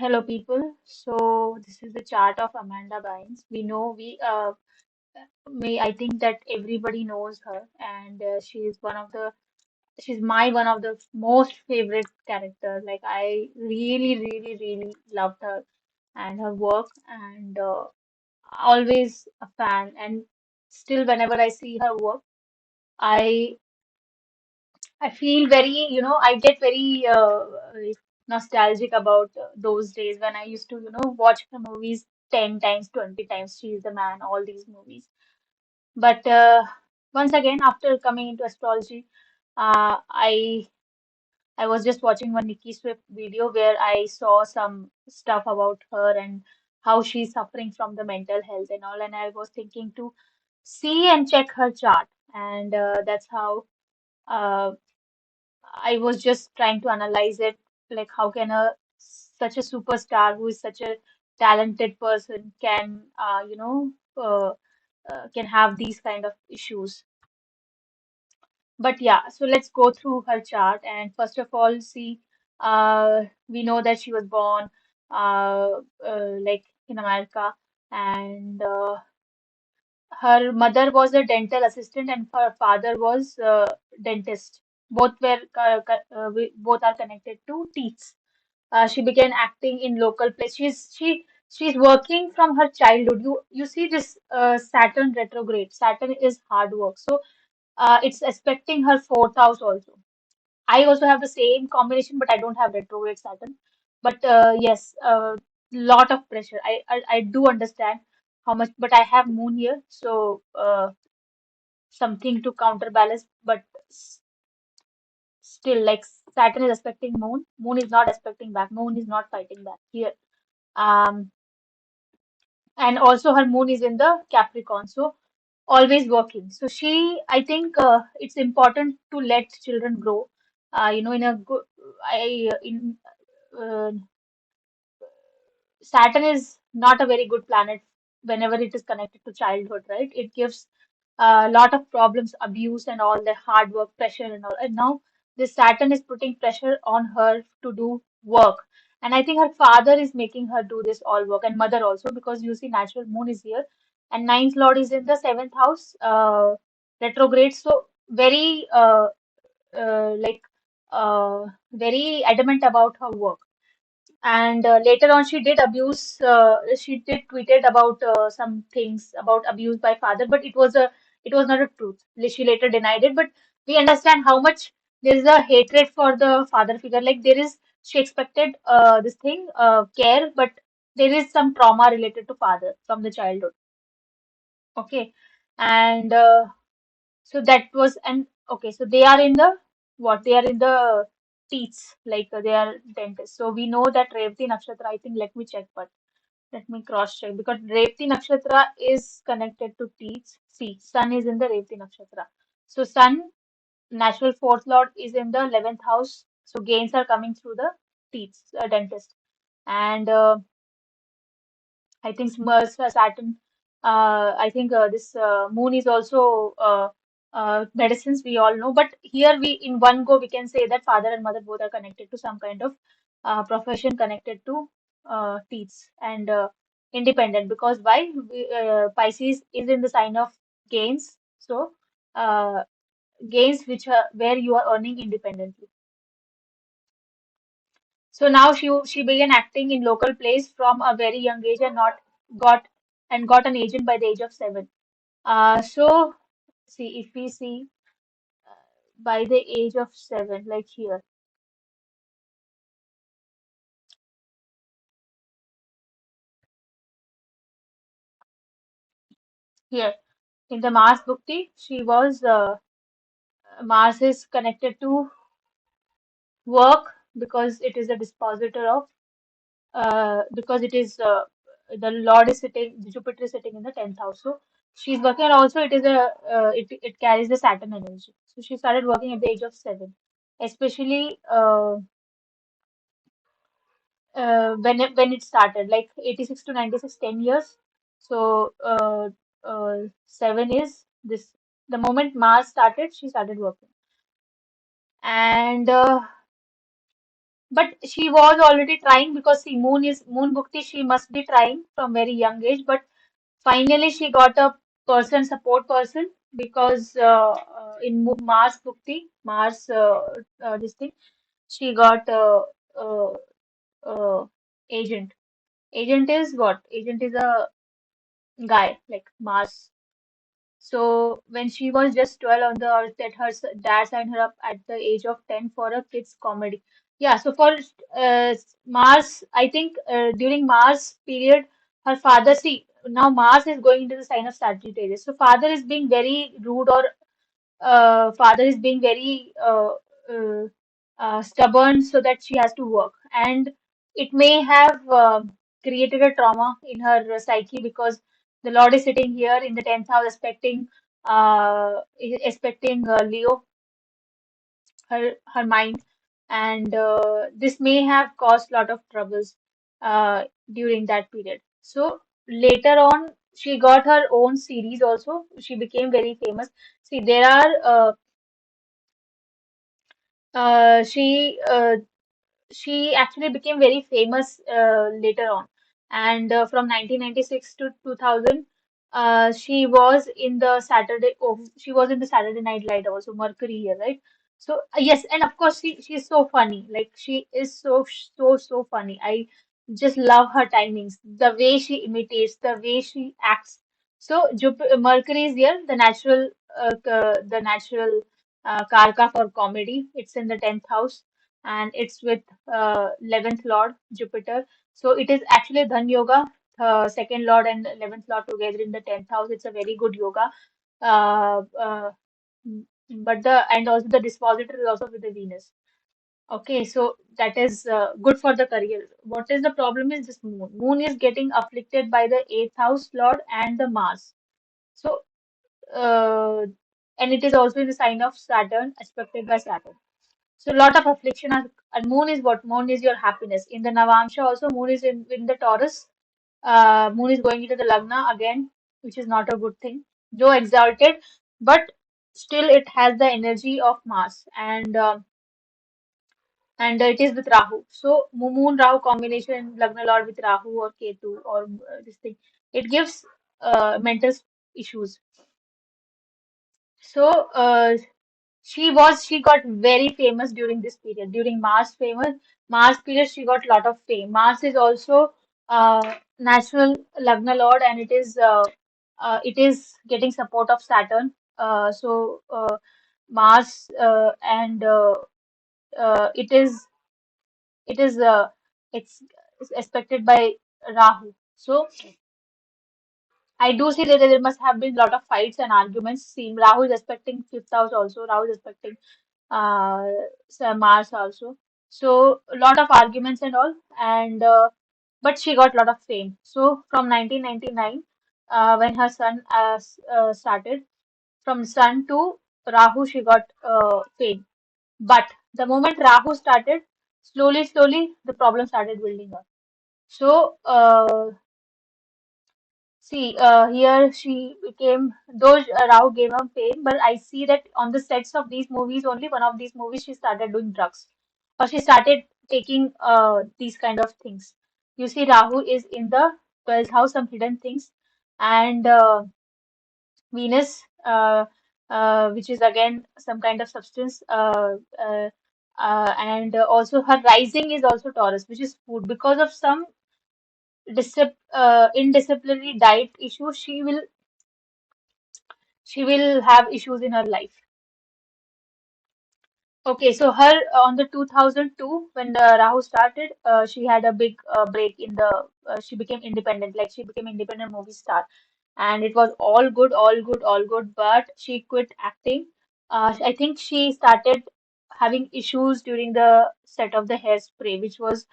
Hello, people. So this is the chart of Amanda Bynes. We know may I think that everybody knows her, and she's my one of the most favorite characters. Like I really, really, really loved her and her work, and always a fan. And still, whenever I see her work, I I feel very, I get very nostalgic about those days when I used to, watch the movies 10 times, 20 times. She is the man, all these movies. But once again, after coming into astrology, uh, I I was just watching one Nikki Swift video where I saw some stuff about her and how she's suffering from the mental health and all, and I was thinking to see and check her chart, and that's how. I was just trying to analyze it, like how can a such a superstar who is such a talented person can, can have these kind of issues. But yeah, so let's go through her chart and first of all, see, we know that she was born, like in America, and her mother was a dental assistant and her father was dentist. Both are connected to teeth. She began acting in local plays. She's working from her childhood. You see this Saturn retrograde. Saturn is hard work, so it's affecting her fourth house also. I also have the same combination, but I don't have retrograde Saturn. But yes, lot of pressure. I do understand how much, but I have Moon here, so something to counterbalance. But still, like Saturn is aspecting Moon. Moon is not aspecting back. Moon is not fighting back here. Um, and also her Moon is in the Capricorn, so always working. So I think it's important to let children grow. In a good, in uh, Saturn is not a very good planet whenever it is connected to childhood, right? It gives a lot of problems, abuse, and all the hard work, pressure, and all. And now this Saturn is putting pressure on her to do work. And I think her father is making her do this all work, and mother also, because you see, natural moon is here, and ninth lord is in the seventh house, retrograde. So very, like, very adamant about her work, and later on she did tweeted about some things about abuse by father, but it was not a truth. She later denied it, but we understand how much there is a hatred for the father figure. Like there is, she expected this thing, care, but there is some trauma related to father from the childhood. Okay. And so that was, and okay, so they are in the what? They are in the teeth, like they are dentists. So we know that Revati Nakshatra, I think, let me check, but let me cross check because Revati Nakshatra is connected to teeth. See, Sun is in the Revati Nakshatra. So Sun, natural fourth lord, is in the 11th house. So gains are coming through the teeth, dentist. And I think Saturn. I think this moon is also medicines. We all know, but here we in one go we can say that father and mother both are connected to some kind of profession connected to teeth and independent. Because why? Pisces is in the sign of gains, so uh, gains which are where you are earning independently. So now she began acting in local plays from a very young age and not got got an agent by the age of 7. So see, if we see by the age of 7, like here in the Mars Bhukti, she was Mars is connected to work because it is a dispositor of because it is the Lord is sitting, Jupiter is sitting in the 10th house. So she's working, and also it is it carries the Saturn energy. So she started working at the age of 7, especially when it started, like 86 to 96, 10 years. So 7 is this. The moment Mars started, she started working, and But she was already trying because see, Moon Bhukti, she must be trying from very young age. But finally, she got a support person, because in Mars Bhukti, this thing, she got uh, uh, agent. Agent is what? Agent is a guy like Mars. So when she was just 12 on the earth, that her dad signed her up at the age of 10 for a kids comedy. Yeah, so for Mars, I think during Mars period, her father, see, now Mars is going into the sign of Sagittarius. So father is being very rude, or father is being very uh, stubborn, so that she has to work. And it may have created a trauma in her psyche, because the Lord is sitting here in the 10th house, expecting Leo, her mind, and this may have caused a lot of troubles during that period. So later on, she got her own series also. She became very famous. See, there are uh, she uh, she actually became very famous later on. And from 1996 to 2000, she was in the Saturday Night Live also, Mercury here, right? So yes, and of course she's so funny. Like, she is so funny. I just love her timings, the way she imitates, the way she acts. So Mercury is here, the natural karka for comedy. It's in the 10th house, and it's with 11th Lord Jupiter. So it is actually Dhan Yoga, second Lord and 11th Lord together in the 10th house. It's a very good yoga. Uh, uh, but and also the dispositor is also with the Venus. Okay, so that is good for the career. What is the problem is this moon. Moon is getting afflicted by the 8th house Lord and the Mars. So, uh, and it is also in the sign of Saturn, aspected by Saturn. So, lot of affliction, and moon is what? Moon is your happiness. In the Navamsha also, moon is in the Taurus. Moon is going into the Lagna again, which is not a good thing. Though exalted, but still it has the energy of Mars, and it is with Rahu. So Moon Rahu combination, Lagna Lord with Rahu or Ketu, or this thing, it gives mental issues. So she got very famous during this period. During Mars period, she got lot of fame. Mars is also natural Lagna Lord, and it is getting support of Saturn. Mars and it is it's expected by Rahu. So I do see that there must have been a lot of fights and arguments. See, Rahu is expecting fifth house also. Rahu is expecting uh, Mars also. So a lot of arguments and all, and but she got a lot of fame. So from 1999, when her son started, from Sun to Rahu, she got fame. But the moment Rahu started, slowly, the problem started building up. So, see, here she became, though Rao gave her fame, but I see that on the sets of these movies, only one of these movies, she started doing drugs, or she started taking these kind of things. You see, Rahu is in the 12th house, some hidden things, and Venus, which is again some kind of substance, and also her rising is also Taurus, which is food. Because of some indisciplinary diet issue, she will have issues in her life. Okay, so her on the 2002, when the Rahu started, she had a big break in the. She became independent, like she became independent movie star, and it was all good, all good, all good. But she quit acting. I think she started having issues during the set of the Hairspray, which was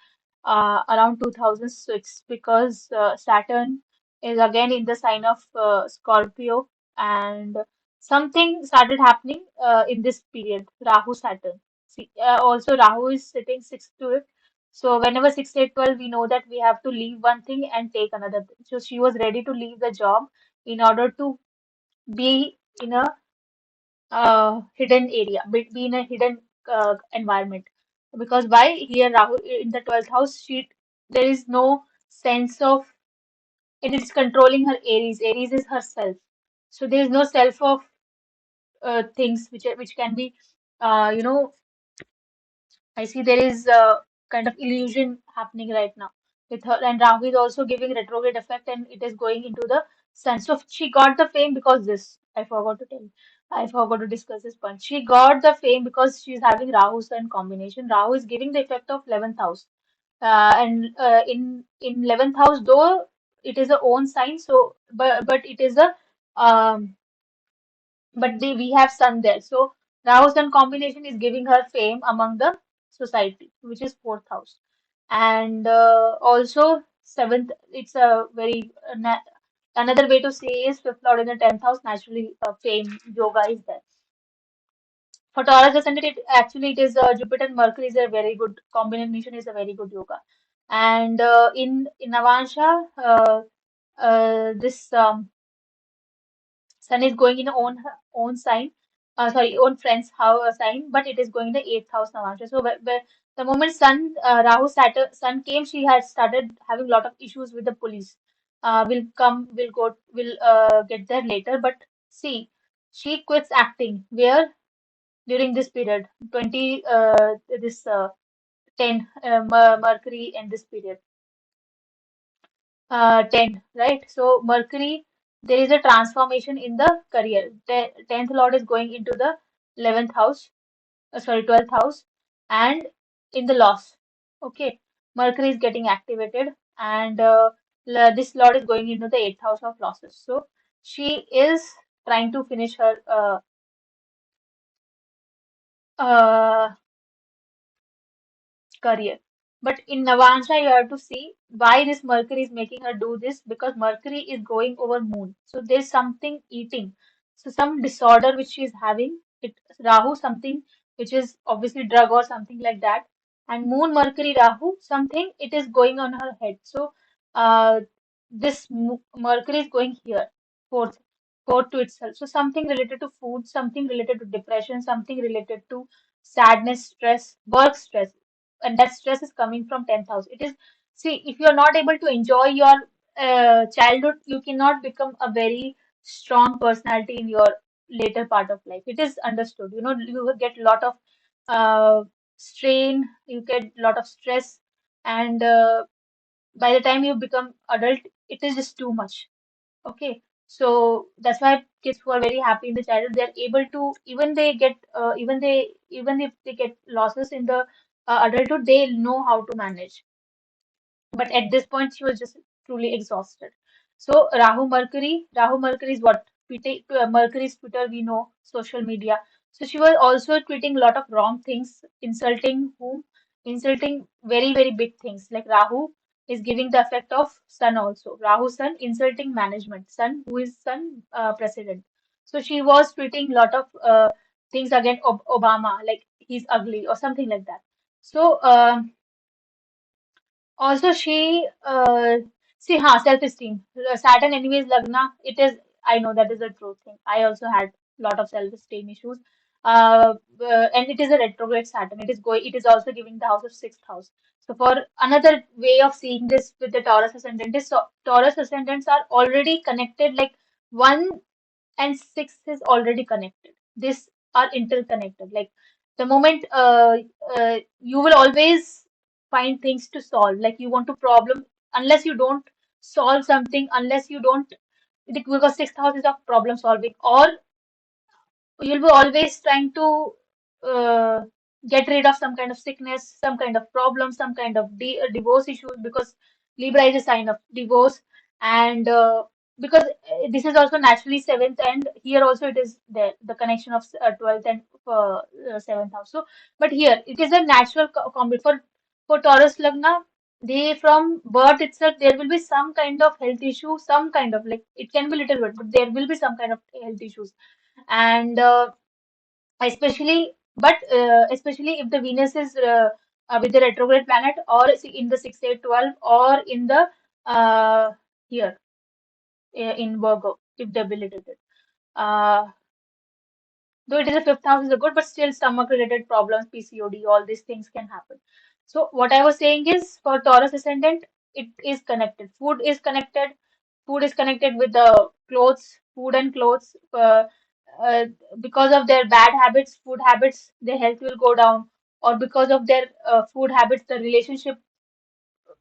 around 2006, because Saturn is again in the sign of Scorpio, and something started happening in this period, Rahu Saturn. See, also Rahu is sitting 6 to it. So whenever 6, 8, 12, we know that we have to leave one thing and take another thing. So she was ready to leave the job in order to be in a hidden area, be in a hidden environment. because why here Rahu in the 12th house, there is no sense of it is controlling her Aries. Aries is herself. So there is no self of things which can be, you know, I see there is a kind of illusion happening right now with her, and Rahu is also giving retrograde effect, and it is going into the sun. So she got the fame because this. I forgot to tell you. I forgot to discuss this point. She got the fame because she's having Rahu Sun combination. Rahu is giving the effect of 11th house, and in 11th house, though it is a own sign. So, but it is a we have Sun there. So Rahu Sun combination is giving her fame among the society, which is fourth house, and also seventh. It's a very another way to say is fifth lord in the 10th house. Naturally, fame yoga is there. For Taurus ascendant, it is Jupiter and Mercury is a very good combination. Is a very good yoga, and in Navansha, this Sun is going in own sign, own friend's house sign, but it is going in the eighth house Navamsha. So the moment Sun came, she had started having a lot of issues with the police. We'll get there later. But see, she quits acting. Where during this period, 20, this 10, Mercury in this period. 10, right? So Mercury, there is a transformation in the career. The 10th lord is going into the 11th house, 12th house, and in the loss. Okay, Mercury is getting activated, and this lord is going into the 8th house of losses. So she is trying to finish her uh, career. But in Navansha, you have to see why this Mercury is making her do this, because Mercury is going over Moon. So there's something eating. So some disorder which she is having, it Rahu, something which is obviously drug or something like that. And Moon, Mercury, Rahu, something it is going on her head. So uh, Mercury is going here, fourth, fourth to itself. So something related to food, something related to depression, something related to sadness, stress, work stress, and that stress is coming from 10th house. It is, see, if you're not able to enjoy your childhood, you cannot become a very strong personality in your later part of life. It is understood. You know, you will get a lot of strain, you get a lot of stress, and by the time you become adult, it is just too much. Okay, so that's why kids who are very happy in the childhood, they're able to, even if they get losses in the adulthood, they know how to manage. But at this point, she was just truly exhausted. So Rahu Mercury is what? Mercury is Twitter, we know, social media. So she was also tweeting a lot of wrong things, insulting whom? Insulting very, very big things. Like Rahu is giving the effect of Sun also. Rahu Sun insulting management. Sun, who is Sun president. So she was tweeting a lot of things against Obama, like he's ugly or something like that. So also, self-esteem. Saturn, anyways, Lagna, it is, I know that is a true thing. I also had a lot of self-esteem issues. And it is a retrograde Saturn. It is also giving the house of sixth house. So, for another way of seeing this with the Taurus ascendant is, so Taurus ascendants are already connected, like one and six is already connected. These are interconnected. Like the moment you will always find things to solve. Like you want to problem unless you don't solve something, unless you don't, because sixth house is of problem solving, or you'll be always trying to uh, get rid of some kind of sickness, some kind of problem, some kind of divorce issues, because Libra is a sign of divorce, and because this is also naturally seventh, and here also it is there, the connection of 12th and seventh house. So, but here it is a natural combi for Taurus Lagna. They from birth itself there will be some kind of health issue, some kind of, like it can be little bit, but there will be some kind of health issues, and especially if the Venus is with the retrograde planet, or in the 6, 8, 12, or in the uh, here in Virgo, if debilitated. Uh, Though it is a fifth house is a good, but still stomach related problems, PCOD, all these things can happen. So what I was saying is for Taurus ascendant, it is connected. Food is connected with the clothes, food and clothes. Uh, because of their bad habits, food habits, their health will go down, or because of their food habits, the relationship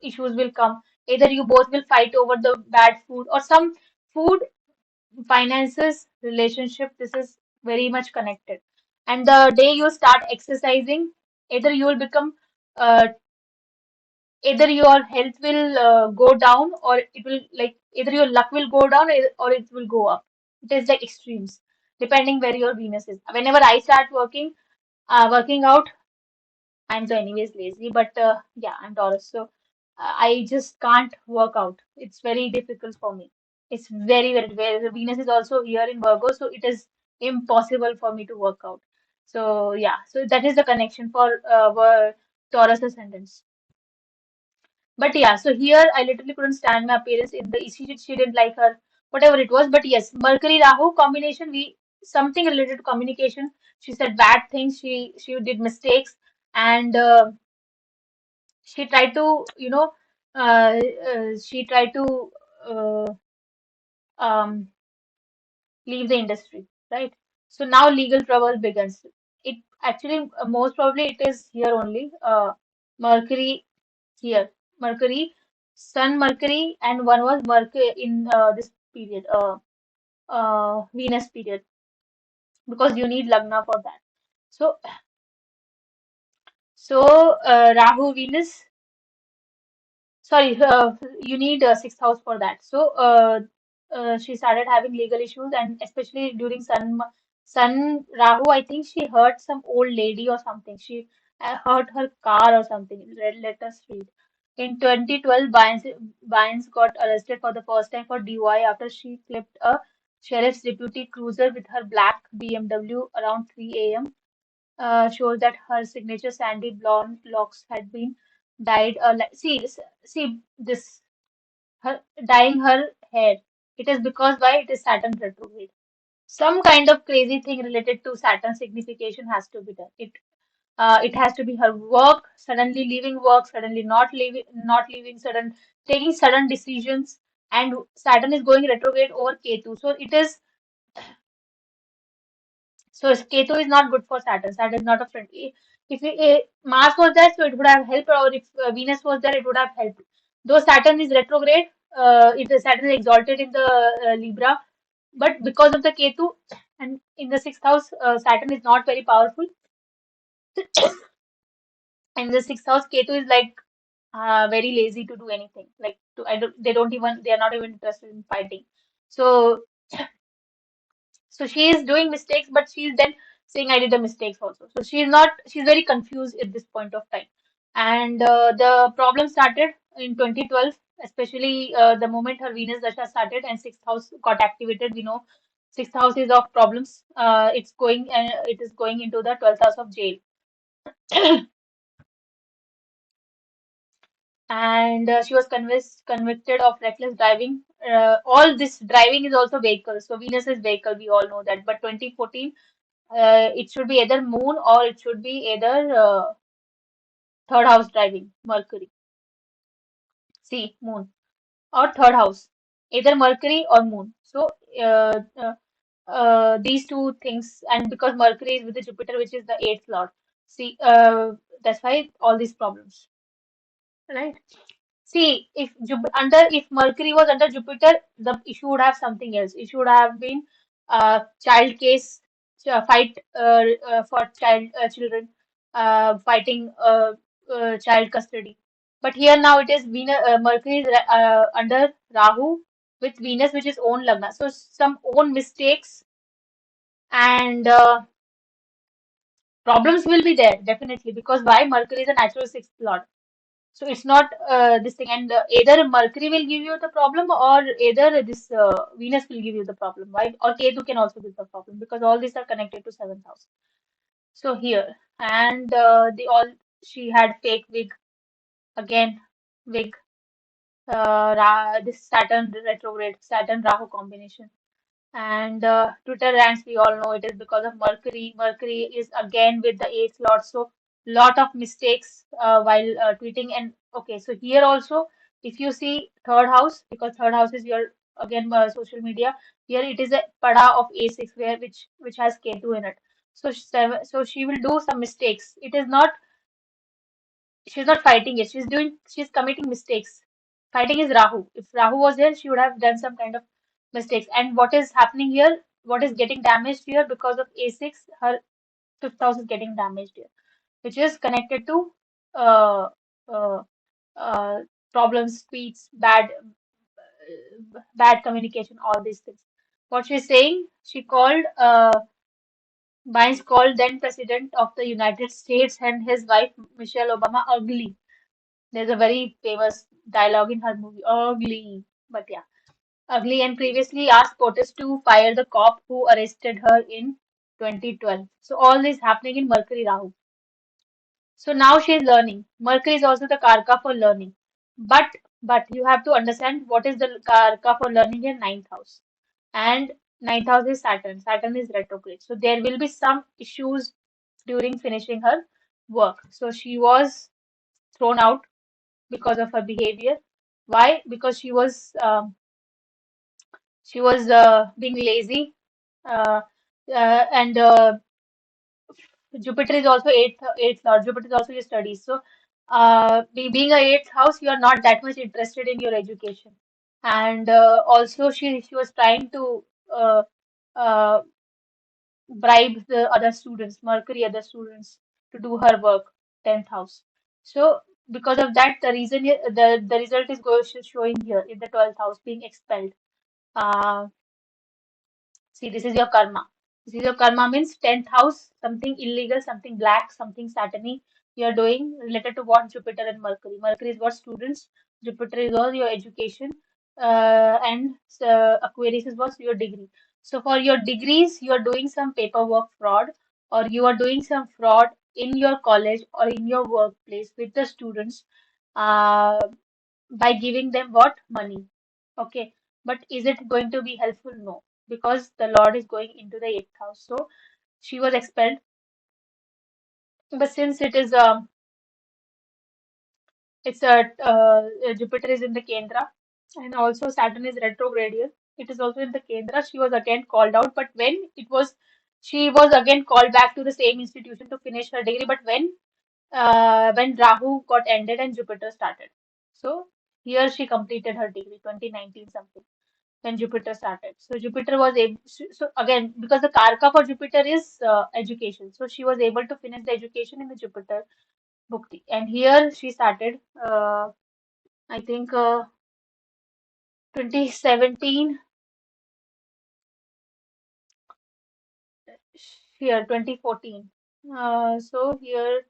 issues will come. Either you both will fight over the bad food, or some food, finances, relationship, this is very much connected. And the day you start exercising, either you will become, uh, either your health will go down, or it will like either your luck will go down, or it will go up. It is like extremes, depending where your Venus is. Whenever I start working out, I'm so anyways lazy, but yeah, I'm Taurus, so I just can't work out. It's very difficult for me. It's very. Venus is also here in Virgo, so it is impossible for me to work out. So yeah, so that is the connection for Taurus ascendants. But yeah, so here I literally couldn't stand my appearance in the she didn't like her whatever it was. But yes, Mercury Rahu combination, we something related to communication. She said bad things. She did mistakes, and she tried to, she tried to uh, um, leave the industry, right? So now legal trouble begins. It actually, most probably, it is here only. Mercury here, Mercury, Sun, Mercury, and one was Mercury in this period, Venus period, because you need Lagna for that. So, Rahu, Venus. Sorry, you need a sixth house for that. So she started having legal issues, and especially during Sun Rahu, I think she hurt some old lady or something. She hurt her car or something. Let us read. In 2012, Bynes got arrested for the first time for DUI after she clipped a sheriff's deputy cruiser with her black BMW around 3 a.m. Shows that her signature sandy blonde locks had been dyed. See this, her dyeing her hair. It is because why it is Saturn retrograde. Some kind of crazy thing related to Saturn signification has to be done. It has to be her work, suddenly leaving work, suddenly not leaving, taking sudden decisions, and Saturn is going retrograde over Ketu. So it is. So Ketu is not good for Saturn. Saturn is not a friend. If Mars was there, so it would have helped, or if Venus was there, it would have helped. Though Saturn is retrograde, Saturn is exalted in the Libra, but because of the Ketu and in the sixth house, Saturn is not very powerful. And the sixth house, Ketu is like very lazy to do anything. Like they are not even interested in fighting. So she is doing mistakes, but she is then saying I did the mistakes also. So she's very confused at this point of time. And the problem started in 2012, especially the moment her Venus Dasha started and sixth house got activated. We know sixth house is of problems. It is going into the 12th house of jail. And she was convicted of reckless driving. All this driving is also vehicle. So Venus is vehicle, we all know that. But 2014, it should be either moon, or it should be either third house driving, Mercury. See, moon or third house, either Mercury or moon. So these two things, and because Mercury is with the Jupiter, which is the eighth lord. See, that's why all these problems, right? See, if Mercury was under Jupiter, the issue would have something else. It should have been child case, fight for children, fighting child custody. But here now it is Mercury is under Rahu with Venus, which is own Lagna. So some own mistakes and problems will be there definitely, because why Mercury is a natural sixth lord. So it's not this thing, and either Mercury will give you the problem, or either this Venus will give you the problem, right? Or Ketu can also give the problem, because all these are connected to seventh house. So here, and she had fake wig again, wig. This Saturn retrograde, Saturn Rahu combination, And Twitter rants, we all know it is because of Mercury. Mercury is again with the eighth lord, so lot of mistakes while tweeting. And okay, so here also, if you see third house, because third house is your again social media. Here it is a pada of A6 where which has Ketu in it. So so she will do some mistakes. It is not she's not fighting it. She's committing mistakes. Fighting is Rahu. If Rahu was here, she would have done some kind of mistakes. And what is happening here? What is getting damaged here because of A6? Her fifth house is getting damaged here, which is connected to uh, uh, uh, problems, tweets, bad communication, all these things. What she's saying, Bynes called then President of the United States and his wife Michelle Obama ugly. There's a very famous dialogue in her movie, ugly. But yeah, ugly, and previously asked POTUS to fire the cop who arrested her in 2012. So all this happening in Mercury Rahu. So now she is learning. Mercury is also the Karka for learning. But you have to understand what is the Karka for learning in ninth house. And ninth house is Saturn. Saturn is retrograde. So there will be some issues during finishing her work. So she was thrown out because of her behavior. Why? Because she was being lazy, uh, and Jupiter is also eighth lord. Jupiter is also your studies. So, being a eighth house, you are not that much interested in your education, and also she was trying to uh, uh, bribe the other students, Mercury other students, to do her work. Tenth house. So because of that, the result is showing here in the 12th house being expelled. Uh, See, this is your karma. This is your karma means 10th house, something illegal, something black, something satanic you're doing related to what Jupiter and Mercury. Mercury is what students, Jupiter is all your education, and Aquarius is what your degree. So for your degrees, you are doing some paperwork fraud, or you are doing some fraud in your college or in your workplace with the students. Uh, by giving them what? Money. Okay. But is it going to be helpful? No. Because the Lord is going into the eighth house. So she was expelled. But since it's a Jupiter is in the Kendra, and also Saturn is retrograde here. It is also in the Kendra. She was again called out, but she was again called back to the same institution to finish her degree. But when Rahu got ended and Jupiter started. So here she completed her degree, 2019 something, when Jupiter started. So Jupiter was able, so again, because the Karka for Jupiter is education. So she was able to finish the education in the Jupiter Bhukti. And here she started, I think, 2017, here, 2014. So here,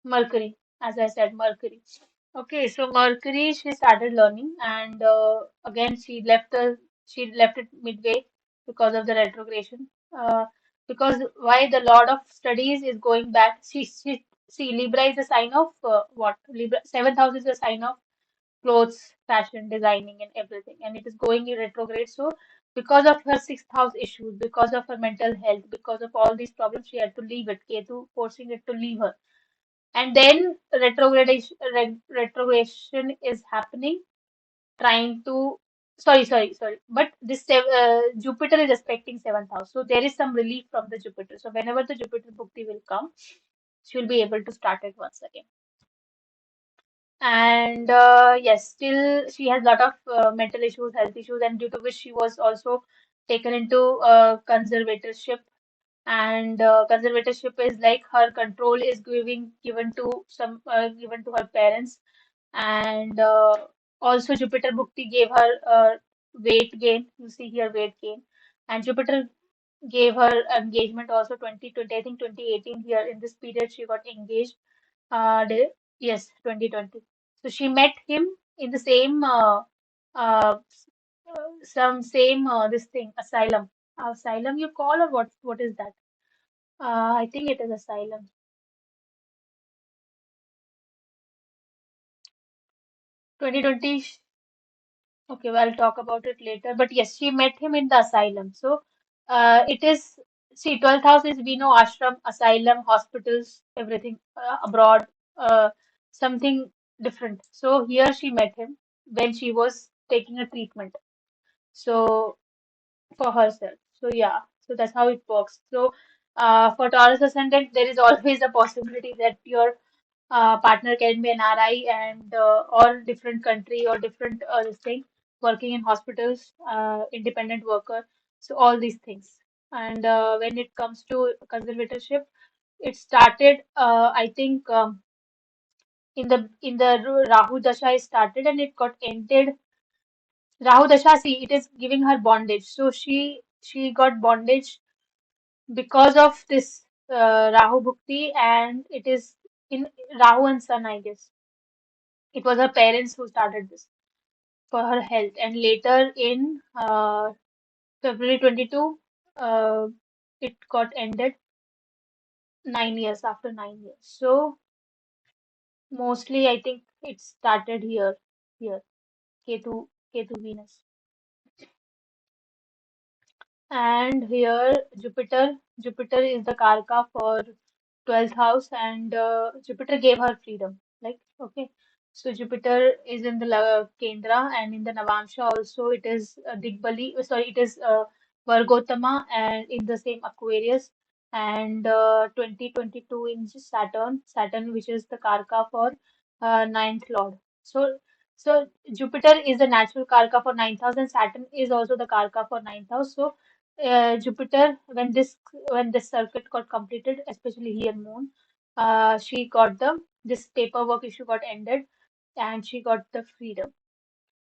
Mercury, as I said, Mercury. Okay, so Mercury, she started learning, and again she left it midway because of the retrogression. Because why the Lord of Studies is going back. See, Libra is a sign of what? Libra seventh house is a sign of clothes, fashion, designing, and everything, and it is going in retrograde. So because of her sixth house issues, because of her mental health, because of all these problems, she had to leave it. Ketu forcing it to leave her, and then retrogression is happening, trying to sorry, but Jupiter is aspecting seventh house, so there is some relief from the Jupiter. So whenever the Jupiter bhukti will come, she will be able to start it once again. And yes, still she has a lot of mental issues, health issues, and due to which she was also taken into conservatorship. And conservatorship is like her control is given to given to her parents. And also Jupiter Bhukti gave her weight gain. You see here weight gain, and Jupiter gave her engagement also 2020. I think 2018 here in this period she got engaged. Yes, 2020. So she met him in the same uh, some same this thing asylum you call, or what is that? I think it is asylum. 2020. Okay, well, I'll talk about it later. But yes, she met him in the asylum. So, it is, see, 12th house is, we know, ashram, asylum, hospitals, everything abroad, uh, something different. So, here she met him when she was taking a treatment. So, for herself. So, yeah, so that's how it works. So, for Taurus ascendant, there is always a possibility that your partner can be an RI and or different country or different this thing, working in hospitals, independent worker. So all these things. And when it comes to conservatorship, it started, I think, in the Rahu Dasha it started and it got ended. Rahu Dasha, see, it is giving her bondage. So she got bondage because of this Rahu Bhukti, and it is in Rahu and Sun, I guess. It was her parents who started this for her health. And later in February 22, uh, it got ended 9 years after 9 years. So mostly I think it started here, Ketu Venus. And here Jupiter is the Karka for 12th house, and Jupiter gave her freedom. Like, okay. So Jupiter is in the Kendra, and in the Navamsha also it is Digbali, sorry, it is Vargotama, and in the same Aquarius, and 2022 in Saturn, which is the Karka for ninth lord. So Jupiter is the natural Karka for ninth house, and Saturn is also the Karka for ninth house. So Jupiter, when this circuit got completed, especially here Moon, she got this paperwork issue got ended, and she got the freedom.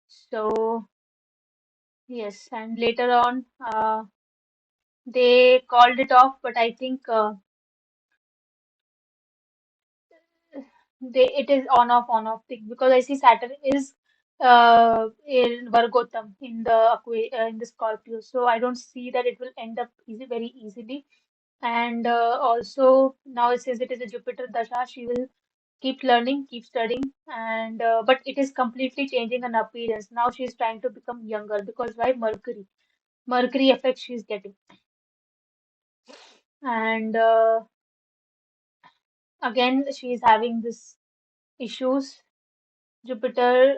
So yes, and later on, they called it off, but I think it is on off thing, because I see Saturn is in Vargotam in the in the Scorpio, so I don't see that it will end up very easily. And also now, since it is a Jupiter Dasha, she will keep learning, keep studying, and but it is completely changing an appearance. Now she is trying to become younger, because why? Mercury effect she is getting. And again she is having this issues. Jupiter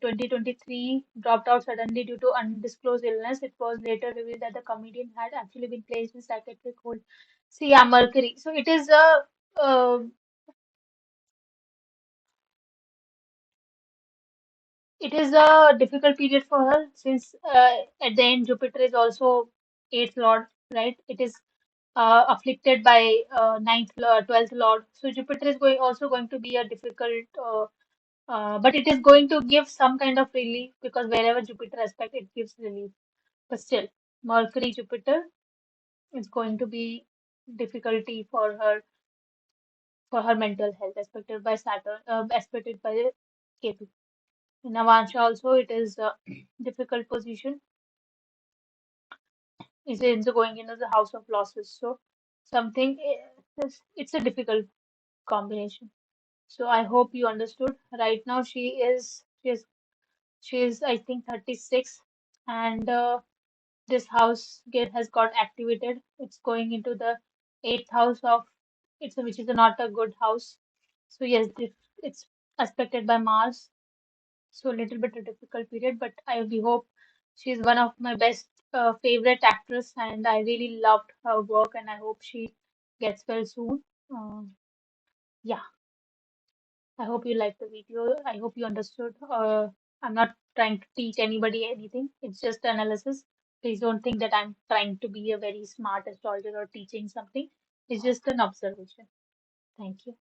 2023 dropped out suddenly due to undisclosed illness. It was later revealed that the comedian had actually been placed in psychiatric hold. See, yeah, Mercury. So uh, it is a difficult period for her, since at the end Jupiter is also eighth lord, right? It is afflicted by ninth lord, 12th lord. So Jupiter is going to be a difficult, but it is going to give some kind of relief, because wherever Jupiter aspect, it gives relief. But still, Mercury Jupiter is going to be difficulty for her mental health, aspected by Saturn, aspected by Ketu. In Avansha also, it is a difficult position. Is going into the house of losses. So something it's a difficult combination. So I hope you understood. Right now she is I think 36, and this house has got activated. It's going into the eighth house of which is not a good house. So yes, it's aspected by Mars. So a little bit a difficult period, but we hope. She's one of my best favorite actress, and I really loved her work, and I hope she gets well soon. Yeah, I hope you liked the video. I hope you understood. I'm not trying to teach anybody anything. It's just analysis. Please don't think that I'm trying to be a very smart astrologer or teaching something. It's just an observation. Thank you.